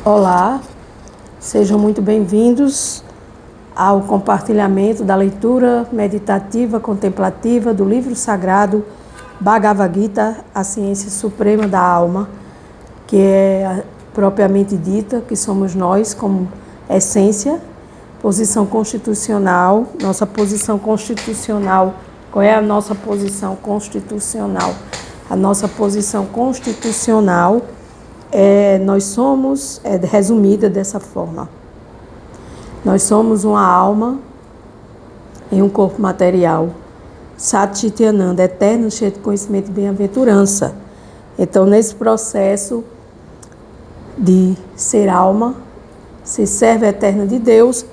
Olá, sejam muito bem-vindos ao compartilhamento da leitura meditativa contemplativa do livro sagrado Bhagavad Gita, a ciência suprema da alma, que é propriamente dita, que somos nós como essência, posição constitucional, nossa posição constitucional. Qual é a nossa posição constitucional? A nossa posição constitucional nós somos, resumida dessa forma, nós somos uma alma em um corpo material, Sat Chit Ananda, eterno, cheio de conhecimento e bem-aventurança. Então, nesse processo de ser alma, ser servo eterno de Deus,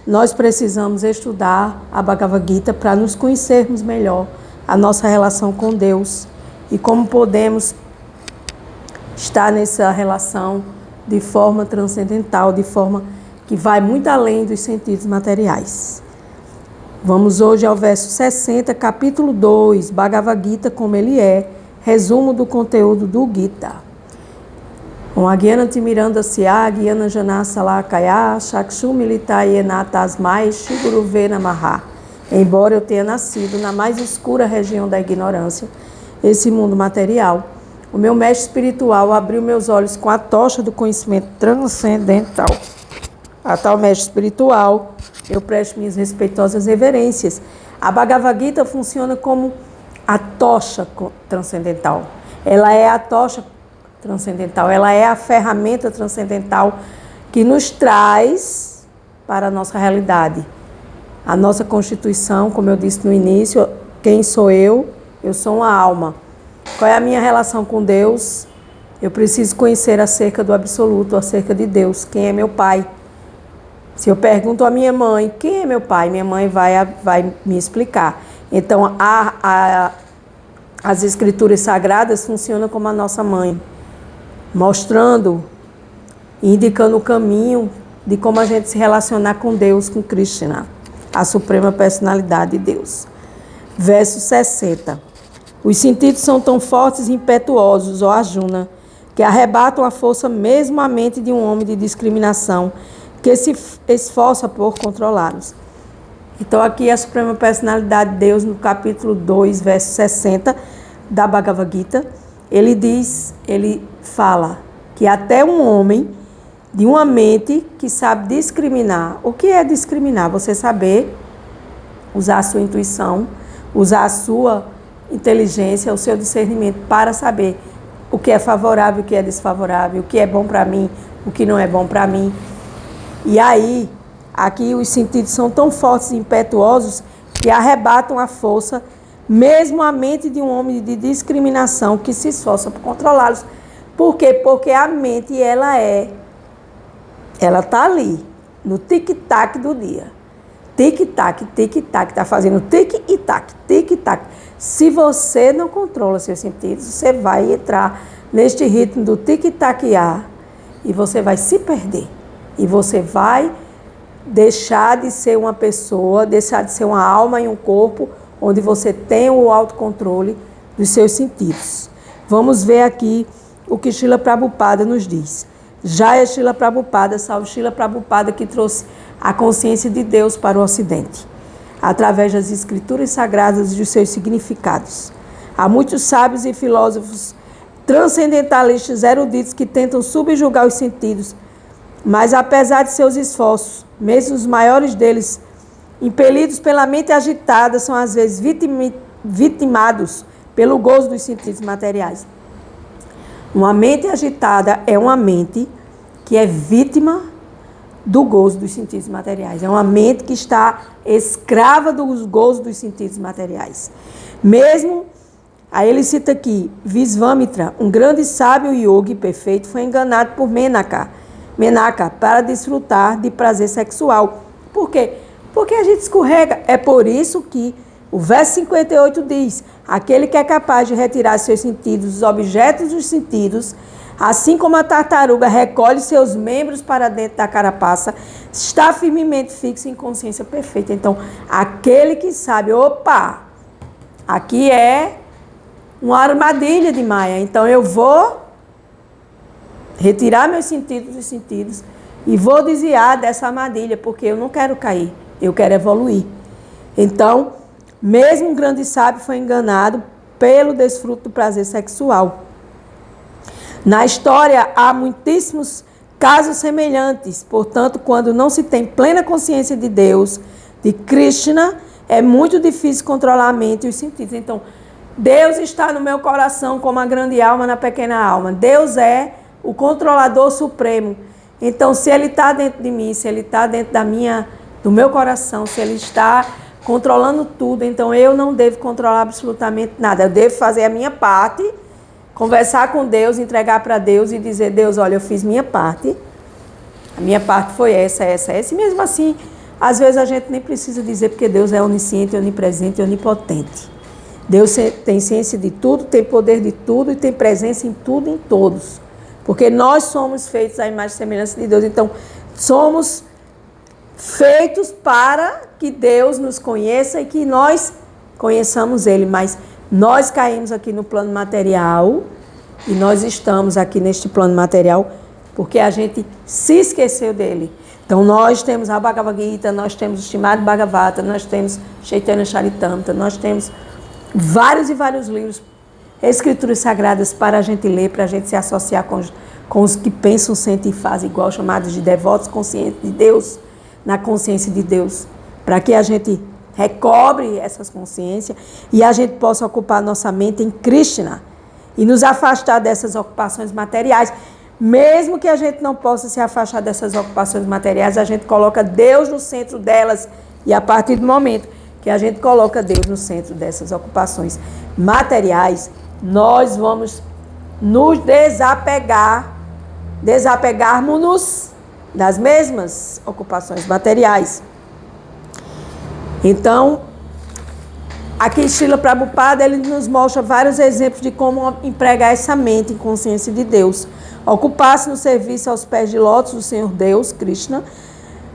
nós precisamos estudar a Bhagavad Gita para nos conhecermos melhor, a nossa relação com Deus e como podemos estar nessa relação de forma transcendental, de forma que vai muito além dos sentidos materiais. Vamos hoje ao verso 60, capítulo 2, Bhagavad Gita como ele é, resumo do conteúdo do Gita. Agyana Timiranda Sya, Gyana Jana Salakaya, Chakshu Militai Enatasmai, Shiguruve Namaha. Embora eu tenha nascido na mais escura região da ignorância, esse mundo material, o meu mestre espiritual abriu meus olhos com a tocha do conhecimento transcendental. A tal mestre espiritual, eu presto minhas respeitosas reverências. A Bhagavad Gita funciona como a tocha transcendental. Ela é a tocha transcendental, ela é a ferramenta transcendental que nos traz para a nossa realidade. A nossa constituição, como eu disse no início, quem sou eu? Eu sou uma alma. Qual é a minha relação com Deus? Eu preciso conhecer acerca do absoluto, acerca de Deus. Quem é meu pai? Se eu pergunto à minha mãe, quem é meu pai? Minha mãe vai me explicar. Então, as escrituras sagradas funcionam como a nossa mãe, mostrando, indicando o caminho de como a gente se relacionar com Deus, com Krishna, a suprema personalidade de Deus. Verso 60. Os sentidos são tão fortes e impetuosos, ó Arjuna, que arrebatam a força mesmo à mente de um homem de discriminação, que se esforça por controlá-los. Então aqui a Suprema Personalidade de Deus, no capítulo 2, verso 60 da Bhagavad Gita, ele fala que até um homem de uma mente que sabe discriminar. O que é discriminar? Você saber usar a sua intuição, usar a sua inteligência, o seu discernimento para saber o que é favorável, o que é desfavorável, o que é bom para mim, o que não é bom para mim. E aí, aqui os sentidos são tão fortes e impetuosos que arrebatam a força, mesmo a mente de um homem de discriminação que se esforça por controlá-los. Por quê? Porque a mente, ela está ali, no tic-tac do dia. Tic-tac, tic-tac, está fazendo tic e tac, tic-tac. Se você não controla seus sentidos, você vai entrar neste ritmo do tic-tac-á e você vai se perder. E você vai deixar de ser uma pessoa, deixar de ser uma alma em um corpo, onde você tem o autocontrole dos seus sentidos. Vamos ver aqui o que Srila Prabhupada nos diz. Jaya Srila Prabhupada, salve Srila Prabhupada, que trouxe a consciência de Deus para o Ocidente, através das escrituras sagradas e dos seus significados. Há muitos sábios e filósofos transcendentalistas eruditos que tentam subjugar os sentidos, mas apesar de seus esforços, mesmo os maiores deles, impelidos pela mente agitada, são às vezes vitimados pelo gozo dos sentidos materiais. Uma mente agitada é uma mente que é vítima do gozo dos sentidos materiais. É uma mente que está escrava dos gozos dos sentidos materiais. Mesmo, aí ele cita aqui, Visvamitra, um grande sábio yogi perfeito, foi enganado por Menaka para desfrutar de prazer sexual. Por quê? Porque a gente escorrega. É por isso que o verso 58 diz, aquele que é capaz de retirar seus sentidos, os objetos dos sentidos, assim como a tartaruga recolhe seus membros para dentro da carapaça, está firmemente fixo em consciência perfeita. Então, aquele que sabe, opa, aqui é uma armadilha de Maia, então eu vou retirar meus sentidos dos sentidos e vou desviar dessa armadilha, porque eu não quero cair, eu quero evoluir. Então, mesmo um grande sábio foi enganado pelo desfruto do prazer sexual. Na história há muitíssimos casos semelhantes, portanto, quando não se tem plena consciência de Deus, de Krishna, é muito difícil controlar a mente e os sentidos. Então, Deus está no meu coração como a grande alma na pequena alma. Deus é o controlador supremo. Então, se Ele está dentro de mim, se Ele está dentro do meu coração, se Ele está controlando tudo, então eu não devo controlar absolutamente nada. Eu devo fazer a minha parte, conversar com Deus, entregar para Deus e dizer: Deus, olha, eu fiz minha parte. A minha parte foi essa. E mesmo assim, às vezes a gente nem precisa dizer, porque Deus é onisciente, onipresente e onipotente. Deus tem ciência de tudo, tem poder de tudo e tem presença em tudo e em todos. Porque nós somos feitos à imagem e semelhança de Deus. Então, somos feitos para que Deus nos conheça e que nós conheçamos Ele. Mas nós caímos aqui no plano material e nós estamos aqui neste plano material porque a gente se esqueceu dele. Então, nós temos a Bhagavad Gita, nós temos o Srimad Bhagavata, nós temos Chaitanya Charitamrita, nós temos vários e vários livros, escrituras sagradas para a gente ler, para a gente se associar com os que pensam, sentem e fazem igual, chamados de devotos conscientes de Deus, na consciência de Deus, para que a gente recobre essas consciências e a gente possa ocupar nossa mente em Krishna e nos afastar dessas ocupações materiais. Mesmo que a gente não possa se afastar dessas ocupações materiais, a gente coloca Deus no centro delas e a partir do momento que a gente coloca Deus no centro dessas ocupações materiais, nós vamos nos desapegarmos-nos das mesmas ocupações materiais. Então, aqui Srila Prabhupada, ele nos mostra vários exemplos de como empregar essa mente em consciência de Deus. Ocupar-se no serviço aos pés de lótus do Senhor Deus, Krishna,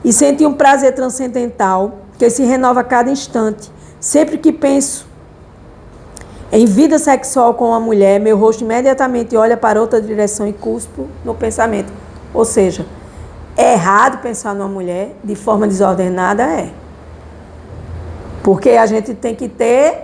e sentir um prazer transcendental que se renova a cada instante. Sempre que penso em vida sexual com uma mulher, meu rosto imediatamente olha para outra direção e cuspo no pensamento. Ou seja, é errado pensar numa mulher de forma desordenada? É. Porque a gente tem que ter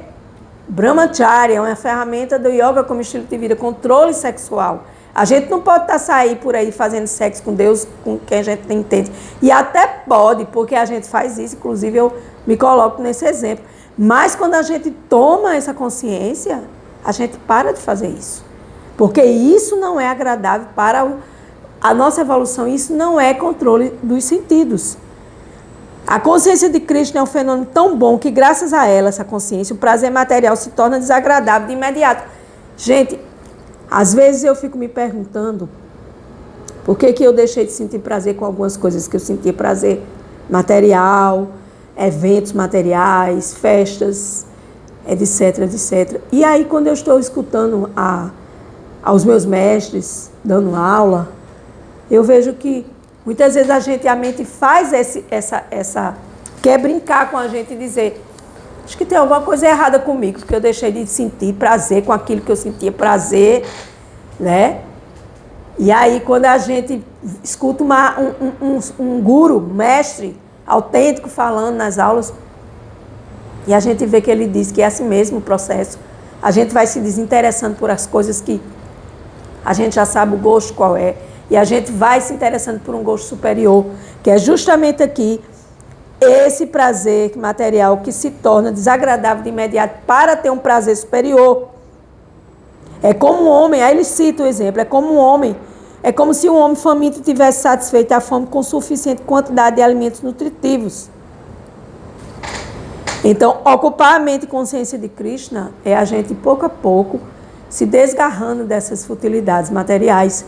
Brahmacharya, uma ferramenta do yoga como estilo de vida, controle sexual. A gente não pode sair por aí fazendo sexo com Deus, com quem a gente não entende. E até pode, porque a gente faz isso, inclusive eu me coloco nesse exemplo. Mas quando a gente toma essa consciência, a gente para de fazer isso. Porque isso não é agradável para a nossa evolução, isso não é controle dos sentidos. A consciência de Krishna é um fenômeno tão bom que, graças a ela, essa consciência, o prazer material se torna desagradável de imediato. Gente, às vezes eu fico me perguntando por que eu deixei de sentir prazer com algumas coisas que eu sentia prazer material, eventos materiais, festas, etc, etc. E aí, quando eu estou escutando aos meus mestres, dando aula, eu vejo que muitas vezes a mente faz quer brincar com a gente e dizer: acho que tem alguma coisa errada comigo, porque eu deixei de sentir prazer com aquilo que eu sentia prazer, né? E aí, quando a gente escuta um guru, mestre autêntico falando nas aulas, e a gente vê que ele diz que é assim mesmo o processo, a gente vai se desinteressando por as coisas que a gente já sabe o gosto qual é, e a gente vai se interessando por um gosto superior, que é justamente aqui, esse prazer material que se torna desagradável de imediato para ter um prazer superior. É como um homem, aí ele cita o exemplo, é como se um homem faminto tivesse satisfeito a fome com suficiente quantidade de alimentos nutritivos. Então, ocupar a mente e consciência de Krishna é a gente, pouco a pouco, se desgarrando dessas futilidades materiais.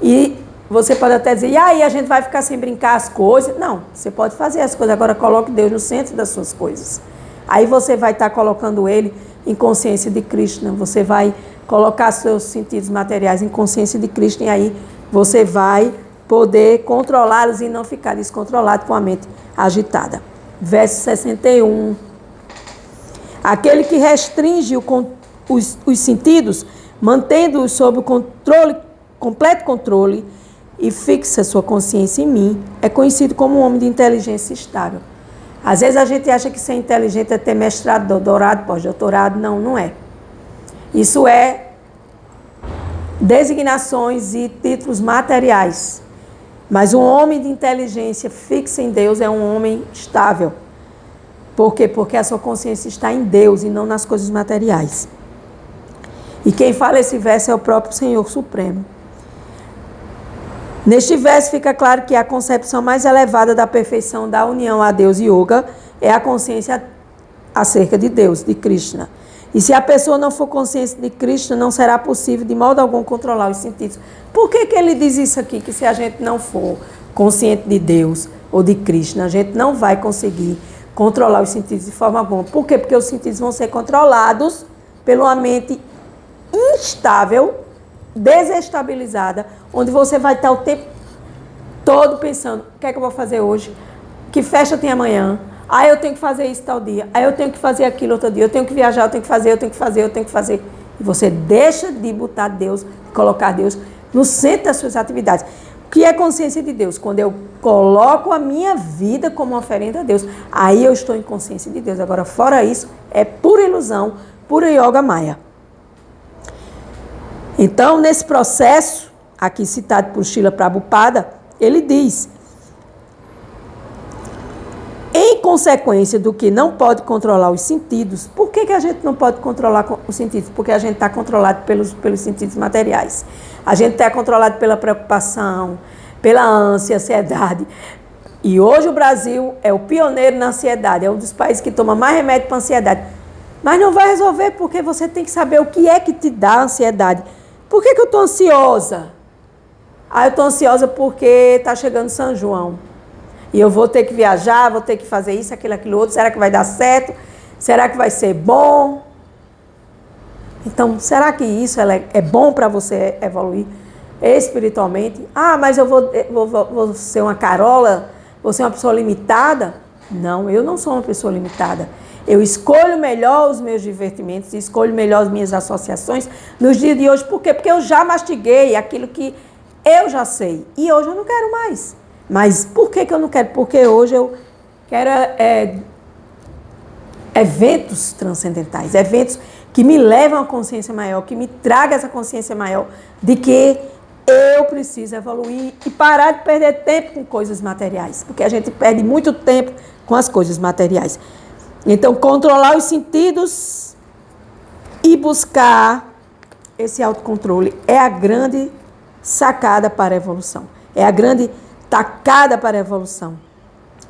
E você pode até dizer: e aí a gente vai ficar sem brincar as coisas? Não, você pode fazer as coisas, agora coloque Deus no centro das suas coisas. Aí você vai estar colocando Ele em consciência de Krishna, você vai colocar seus sentidos materiais em consciência de Krishna, e aí você vai poder controlá-los e não ficar descontrolado com a mente agitada. Verso 61. Aquele que restringe os sentidos, mantendo-os sob o controle completo controle e fixa sua consciência em mim, é conhecido como um homem de inteligência estável. Às vezes a gente acha que ser inteligente é ter mestrado, doutorado, pós-doutorado. Não, não é. Isso é designações e títulos materiais. Mas um homem de inteligência fixa em Deus é um homem estável. Por quê? Porque a sua consciência está em Deus e não nas coisas materiais. E quem fala esse verso é o próprio Senhor Supremo. Neste verso fica claro que a concepção mais elevada da perfeição da união a Deus e Yoga é a consciência acerca de Deus, de Krishna. E se a pessoa não for consciente de Krishna, não será possível de modo algum controlar os sentidos. Por que ele diz isso aqui? Que se a gente não for consciente de Deus ou de Krishna, a gente não vai conseguir controlar os sentidos de forma alguma. Por quê? Porque os sentidos vão ser controlados pela uma mente instável, desestabilizada, onde você vai estar o tempo todo pensando, o que é que eu vou fazer hoje? Que festa tem amanhã? Ah, eu tenho que fazer isso tal dia. Ah, eu tenho que fazer aquilo outro dia. Eu tenho que viajar, eu tenho que fazer. E você deixa de botar Deus, de colocar Deus no centro das suas atividades. O que é consciência de Deus? Quando eu coloco a minha vida como oferenda a Deus, aí eu estou em consciência de Deus. Agora, fora isso, é pura ilusão, pura yoga maya. Então, nesse processo, aqui citado por Srila Prabhupada, ele diz: em consequência do que não pode controlar os sentidos, por que a gente não pode controlar os sentidos? Porque a gente está controlado pelos sentidos materiais. A gente está controlado pela preocupação, pela ânsia, ansiedade. E hoje o Brasil é o pioneiro na ansiedade, é um dos países que toma mais remédio para ansiedade. Mas não vai resolver, porque você tem que saber o que é que te dá ansiedade. Por que eu estou ansiosa? Ah, eu estou ansiosa porque está chegando São João. E eu vou ter que viajar, vou ter que fazer isso, aquilo outro. Será que vai dar certo? Será que vai ser bom? Então, será que isso é bom para você evoluir espiritualmente? Ah, mas eu vou ser uma carola? Vou ser uma pessoa limitada? Não, eu não sou uma pessoa limitada. Eu escolho melhor os meus divertimentos, escolho melhor as minhas associações nos dias de hoje. Por quê? Porque eu já mastiguei aquilo que eu já sei. E hoje eu não quero mais. Mas por que eu não quero? Porque hoje eu quero eventos transcendentais, eventos que me levam a consciência maior, que me tragam essa consciência maior de que eu preciso evoluir e parar de perder tempo com coisas materiais. Porque a gente perde muito tempo com as coisas materiais. Então, controlar os sentidos e buscar esse autocontrole é a grande sacada para a evolução. É a grande tacada para a evolução.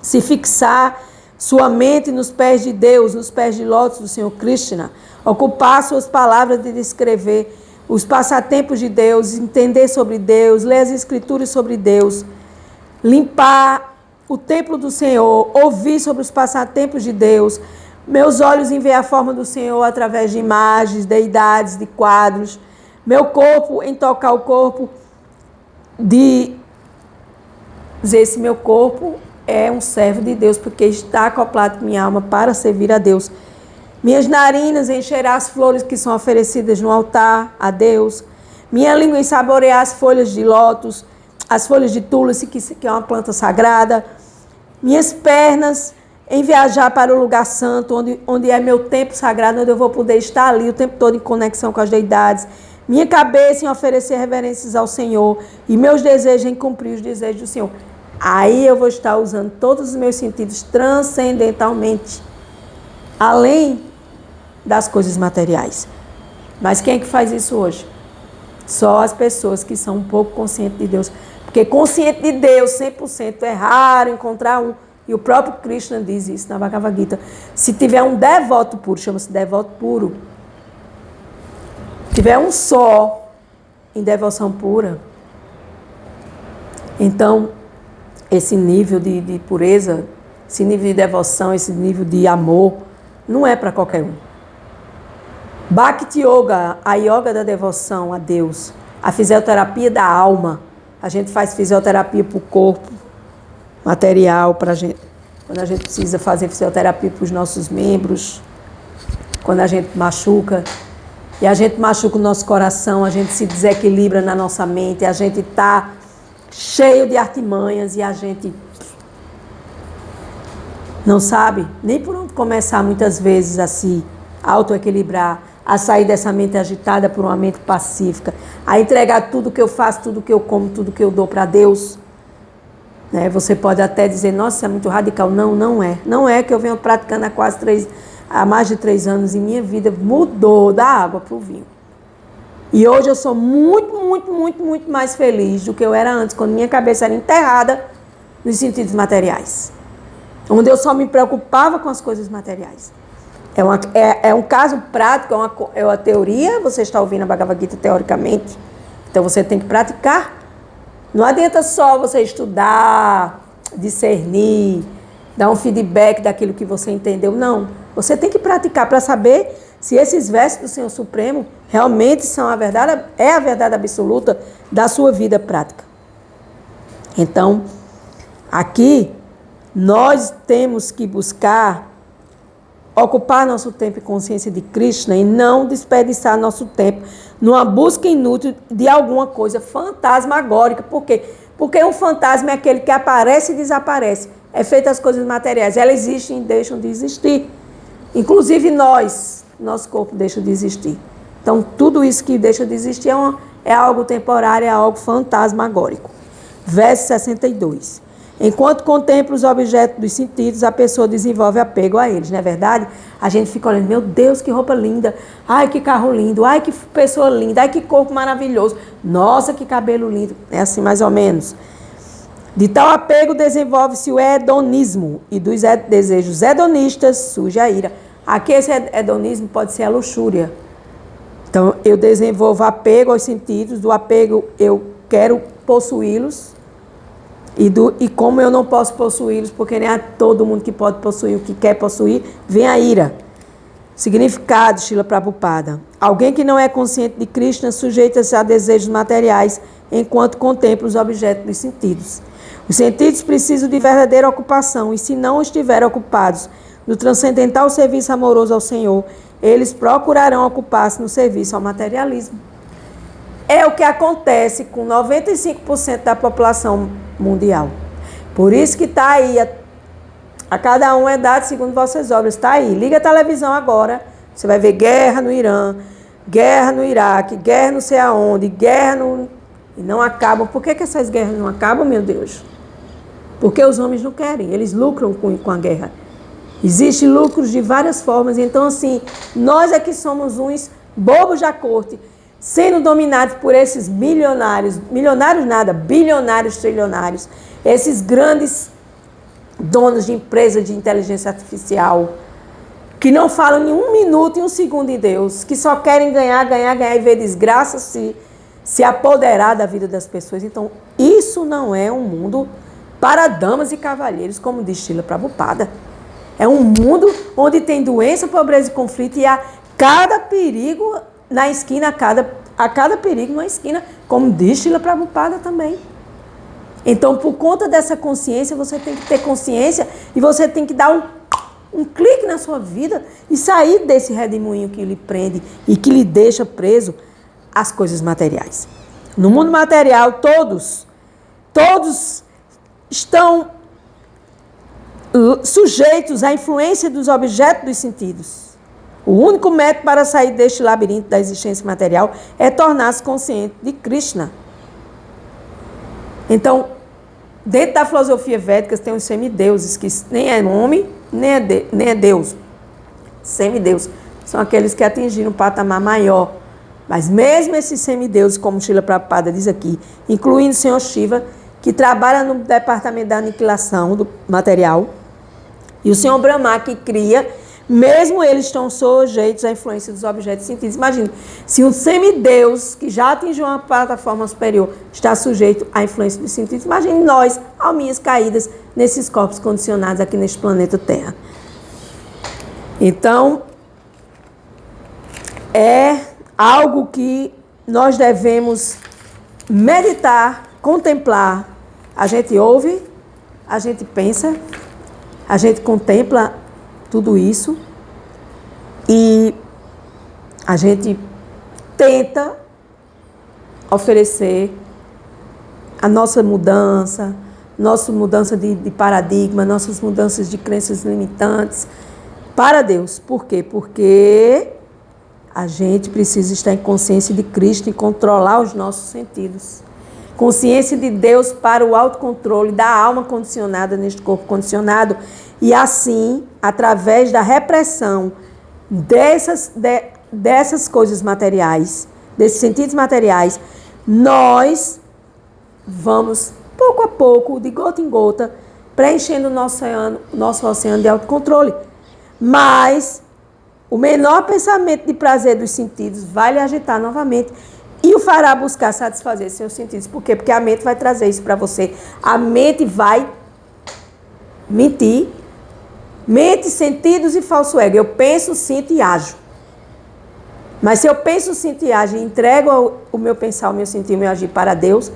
Se fixar sua mente nos pés de Deus, nos pés de lótus do Senhor Krishna, ocupar suas palavras de descrever os passatempos de Deus, entender sobre Deus, ler as escrituras sobre Deus, limpar o templo do Senhor, ouvir sobre os passatempos de Deus, meus olhos em ver a forma do Senhor através de imagens, deidades, de quadros, meu corpo em tocar o corpo, de dizer, esse meu corpo é um servo de Deus, porque está acoplado com minha alma para servir a Deus. Minhas narinas em cheirar as flores que são oferecidas no altar a Deus. Minha língua em saborear as folhas de lótus, as folhas de tulsi, que é uma planta sagrada. Minhas pernas em viajar para o lugar santo, onde é meu templo sagrado, onde eu vou poder estar ali o tempo todo em conexão com as deidades. Minha cabeça em oferecer reverências ao Senhor e meus desejos em cumprir os desejos do Senhor. Aí eu vou estar usando todos os meus sentidos transcendentalmente, além das coisas materiais. Mas quem é que faz isso hoje? Só as pessoas que são um pouco conscientes de Deus. Porque consciente de Deus, 100%, é raro encontrar um. E o próprio Krishna diz isso na Bhagavad Gita. Se tiver um devoto puro, chama-se devoto puro. Se tiver um só em devoção pura, então esse nível de pureza, esse nível de devoção, esse nível de amor, não é para qualquer um. Bhakti Yoga, a yoga da devoção a Deus, a fisioterapia da alma. A gente faz fisioterapia para o corpo material, quando a gente precisa fazer fisioterapia para os nossos membros, quando a gente machuca. E a gente machuca o nosso coração, a gente se desequilibra na nossa mente, a gente está cheio de artimanhas e a gente não sabe nem por onde começar muitas vezes a se autoequilibrar, a sair dessa mente agitada por uma mente pacífica, a entregar tudo que eu faço, tudo que eu como, tudo que eu dou para Deus. Né? Você pode até dizer, nossa, isso é muito radical. Não, não é. Não é, que eu venho praticando há mais de 3 anos e minha vida mudou da água para o vinho. E hoje eu sou muito mais feliz do que eu era antes, quando minha cabeça era enterrada nos sentidos materiais. Onde eu só me preocupava com as coisas materiais. É um caso prático, é uma teoria, você está ouvindo a Bhagavad Gita teoricamente, então você tem que praticar. Não adianta só você estudar, discernir, dar um feedback daquilo que você entendeu, não. Você tem que praticar para saber se esses versos do Senhor Supremo realmente são a verdade absoluta da sua vida prática. Então, aqui, nós temos que buscar ocupar nosso tempo em consciência de Krishna e não desperdiçar nosso tempo numa busca inútil de alguma coisa fantasmagórica. Por quê? Porque um fantasma é aquele que aparece e desaparece. É feito as coisas materiais. Elas existem e deixam de existir. Inclusive nosso corpo deixa de existir. Então, tudo isso que deixa de existir é algo temporário, é algo fantasmagórico. Verso 62. Enquanto contempla os objetos dos sentidos, a pessoa desenvolve apego a eles, não é verdade? A gente fica olhando, meu Deus, que roupa linda, ai, que carro lindo, ai, que pessoa linda, ai, que corpo maravilhoso, nossa, que cabelo lindo. É assim mais ou menos. De tal apego desenvolve-se o hedonismo, e dos desejos hedonistas surge a ira. Aqui esse hedonismo pode ser a luxúria. Então, eu desenvolvo apego aos sentidos, do apego eu quero possuí-los, e como eu não posso possuí-los, porque nem é todo mundo que pode possuir o que quer possuir, vem a ira. Significado, Srila Prabhupada. Alguém que não é consciente de Krishna sujeita-se a desejos materiais enquanto contempla os objetos dos sentidos. Os sentidos precisam de verdadeira ocupação, e se não estiverem ocupados no transcendental serviço amoroso ao Senhor, eles procurarão ocupar-se no serviço ao materialismo. É o que acontece com 95% da população mundial. Por isso que está aí, a cada um é dado segundo vossas obras. Está aí, liga a televisão agora, você vai ver guerra no Irã, guerra no Iraque, guerra não sei aonde, e não acabam. Por que essas guerras não acabam, meu Deus? Porque os homens não querem, eles lucram com a guerra. Existem lucros de várias formas, então assim, nós é que somos uns bobos da corte, sendo dominados por esses bilionários, trilionários, esses grandes donos de empresas de inteligência artificial, que não falam em 1 minuto e 1 segundo em Deus, que só querem ganhar e ver desgraça se apoderar da vida das pessoas. Então, isso não é um mundo para damas e cavalheiros, como diz Srila Prabhupada. É um mundo onde tem doença, pobreza e conflito, e há cada perigo na esquina, a cada perigo na esquina, como diz Srila Prabhupada também. Então, por conta dessa consciência, você tem que ter consciência e você tem que dar um clique na sua vida e sair desse redemoinho que lhe prende e que lhe deixa preso às coisas materiais. No mundo material, todos estão sujeitos à influência dos objetos dos sentidos. O único método para sair deste labirinto da existência material é tornar-se consciente de Krishna. Então, dentro da filosofia védica tem os semideuses, que nem é homem, nem é Deus. Semideuses são aqueles que atingiram um patamar maior. Mas mesmo esses semideuses, como Srila Prabhupada diz aqui, incluindo o Senhor Shiva, que trabalha no departamento da aniquilação do material, e o Senhor Brahma, que cria, mesmo eles estão sujeitos à influência dos objetos sentidos. Imagina, se um semideus que já atingiu uma plataforma superior está sujeito à influência dos sentidos, imagine nós, alminhas caídas, nesses corpos condicionados aqui neste planeta Terra. Então, é algo que nós devemos meditar, contemplar. A gente ouve, a gente pensa, a gente contempla tudo isso e a gente tenta oferecer a nossa mudança de paradigma, nossas mudanças de crenças limitantes para Deus. Por quê? Porque a gente precisa estar em consciência de Cristo e controlar os nossos sentidos. Consciência de Deus para o autocontrole da alma condicionada neste corpo condicionado. E assim, através da repressão dessas coisas materiais, desses sentidos materiais, nós vamos, pouco a pouco, de gota em gota, preenchendo o nosso oceano de autocontrole. Mas o menor pensamento de prazer dos sentidos vai lhe agitar novamente e o fará buscar satisfazer seus sentidos. Por quê? Porque a mente vai trazer isso para você. A mente vai mentir. Mente, sentidos e falso ego. Eu penso, sinto e ajo. Mas se eu penso, sinto e ajo e entrego o meu pensar, o meu sentir, o meu agir para Deus,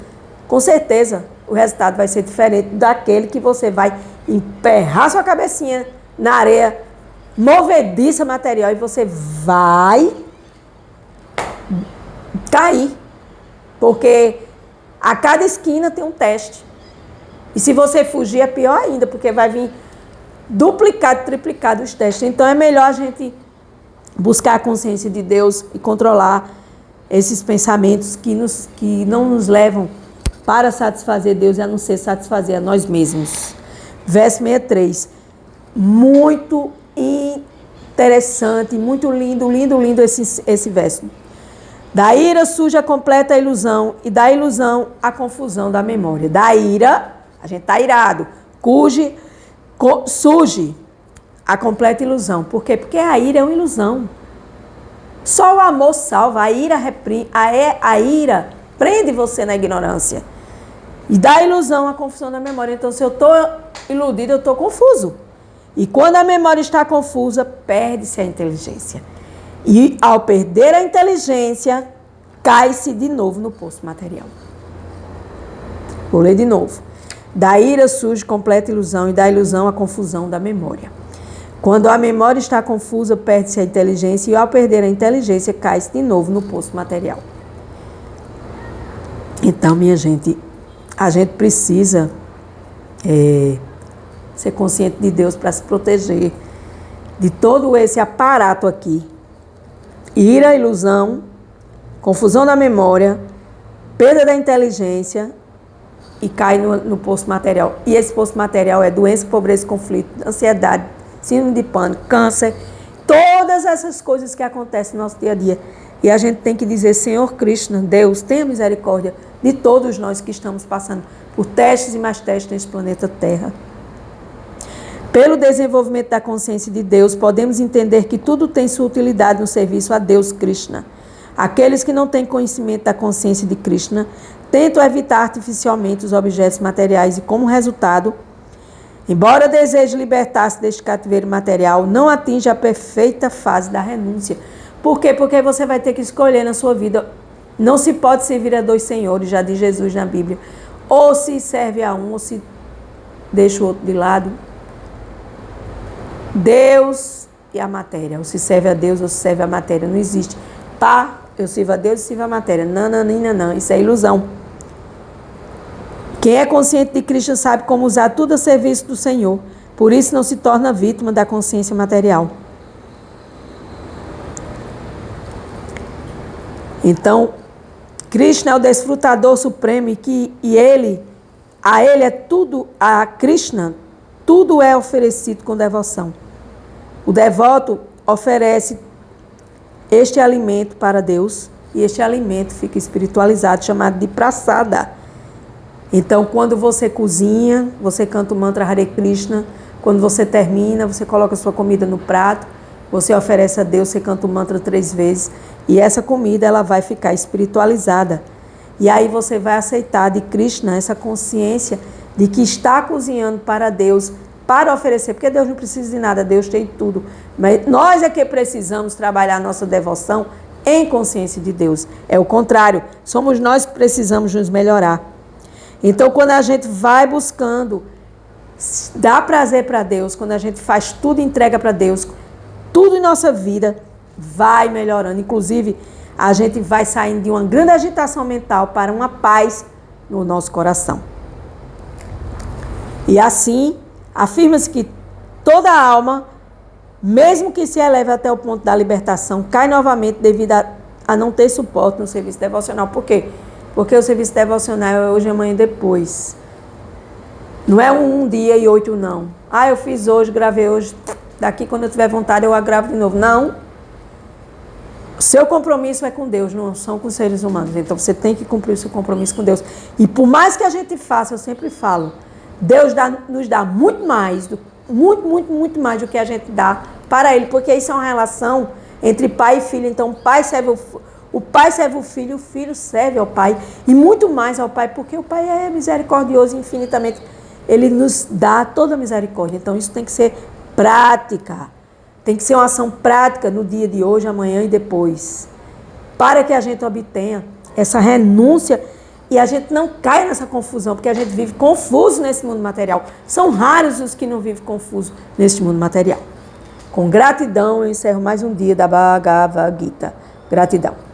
com certeza o resultado vai ser diferente daquele que você vai emperrar sua cabecinha na areia movediça material e você vai cair. Porque a cada esquina tem um teste. E se você fugir é pior ainda, porque vai vir duplicado, triplicado os testes. Então é melhor a gente buscar a consciência de Deus e controlar esses pensamentos que não nos levam para satisfazer Deus e a não ser satisfazer a nós mesmos. Verso 63. Muito interessante, muito lindo, lindo, lindo esse verso. Da ira surge a completa ilusão e da ilusão a confusão da memória. Da ira, a gente está irado, surge a completa ilusão. Por quê? Porque a ira é uma ilusão. Só o amor salva. A ira prende você na ignorância. E da ilusão a confusão da memória. Então, se eu estou iludido, eu estou confuso. E quando a memória está confusa, perde-se a inteligência. E ao perder a inteligência, cai-se de novo no poço material. Vou ler de novo. Da ira surge completa ilusão e da ilusão a confusão da memória. Quando a memória está confusa, perde-se a inteligência e ao perder a inteligência, cai-se de novo no poço material. Então, minha gente, a gente precisa ser consciente de Deus para se proteger de todo esse aparato aqui. Ira, ilusão, confusão da memória, perda da inteligência e cai no poço material. E esse poço material é doença, pobreza, conflito, ansiedade, síndrome de pânico, câncer, todas essas coisas que acontecem no nosso dia a dia. E a gente tem que dizer, Senhor Krishna, Deus, tenha misericórdia de todos nós que estamos passando por testes e mais testes neste planeta Terra. Pelo desenvolvimento da consciência de Deus, podemos entender que tudo tem sua utilidade no serviço a Deus Krishna. Aqueles que não têm conhecimento da consciência de Krishna tentam evitar artificialmente os objetos materiais e, como resultado, embora deseje libertar-se deste cativeiro material, não atinge a perfeita fase da renúncia. Por quê? Porque você vai ter que escolher na sua vida. Não se pode servir a dois senhores, já diz Jesus na Bíblia. Ou se serve a um, ou se deixa o outro de lado. Deus e a matéria. Ou se serve a Deus, ou se serve a matéria. Não existe. Pá, eu sirvo a Deus e sirvo a matéria. Não. Isso é ilusão. Quem é consciente de Krishna sabe como usar tudo a serviço do Senhor. Por isso não se torna vítima da consciência material. Então, Krishna é o desfrutador supremo a ele é tudo, a Krishna, tudo é oferecido com devoção. O devoto oferece este alimento para Deus e este alimento fica espiritualizado, chamado de prasada. Então, quando você cozinha, você canta o mantra Hare Krishna. Quando você termina, você coloca a sua comida no prato, você oferece a Deus, você canta o mantra 3 vezes. E essa comida ela vai ficar espiritualizada. E aí você vai aceitar de Krishna essa consciência de que está cozinhando para Deus, para oferecer. Porque Deus não precisa de nada, Deus tem tudo. Mas nós é que precisamos trabalhar a nossa devoção em consciência de Deus. É o contrário, somos nós que precisamos nos melhorar. Então, quando a gente vai buscando dar prazer para Deus, quando a gente faz tudo e entrega para Deus, tudo em nossa vida vai melhorando. Inclusive, a gente vai saindo de uma grande agitação mental para uma paz no nosso coração. E assim, afirma-se que toda alma, mesmo que se eleve até o ponto da libertação, cai novamente devido a não ter suporte no serviço devocional. Por quê? Porque o serviço devocional é hoje, amanhã e depois. Não é um dia e 8 não. Eu fiz hoje, gravei hoje, daqui quando eu tiver vontade eu gravo de novo. Não. O seu compromisso é com Deus, não são com os seres humanos. Então você tem que cumprir o seu compromisso com Deus. E por mais que a gente faça, eu sempre falo, Deus nos dá muito mais, muito mais do que a gente dá para Ele, porque isso é uma relação entre pai e filho. Então o pai serve o filho serve ao pai, e muito mais ao pai, porque o pai é misericordioso infinitamente. Ele nos dá toda a misericórdia. Então isso tem que ser prática. Tem que ser uma ação prática no dia de hoje, amanhã e depois. Para que a gente obtenha essa renúncia e a gente não caia nessa confusão, porque a gente vive confuso nesse mundo material. São raros os que não vivem confuso nesse mundo material. Com gratidão, eu encerro mais um dia da Bhagavad Gita. Gratidão.